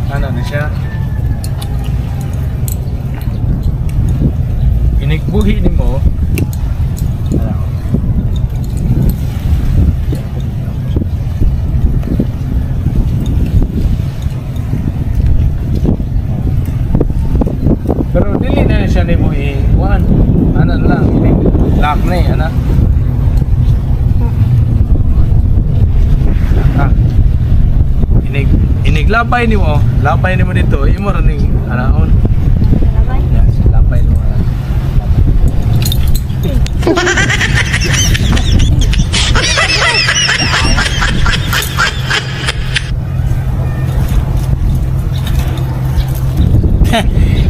Ano na siya? Inikbuhi ni mo. Ano? Pero dili na siya ni mo i-wan. Ano lang, lock na eh, ano? Ah. Iniglabay ni mo, labay ni mo dito, imo ra ning anaon. Labay. Yes, labay mo.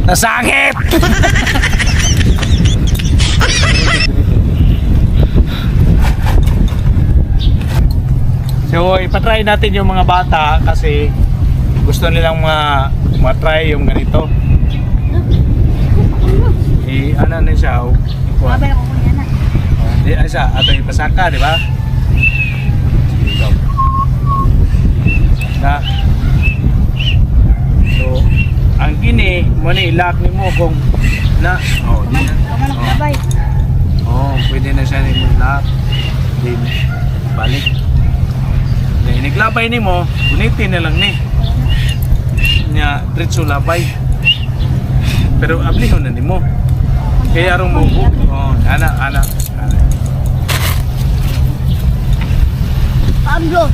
Nasakit! So ipatry natin yung mga bata kasi gusto nilang ma-try yung ganito. Ano na siya? Labay ako kunya na. Di asa ato ipasaka, di ba? Na. So ang kini mo ni lock nimo kung na di na. Kaman labay. Pwede na siya ni lock. Di balik. Na iniglabay nimo, gunitin na lang ni. Nya diretso labay. Pero ablihon na nimo. Kaya arong mo. Ana. Pablo.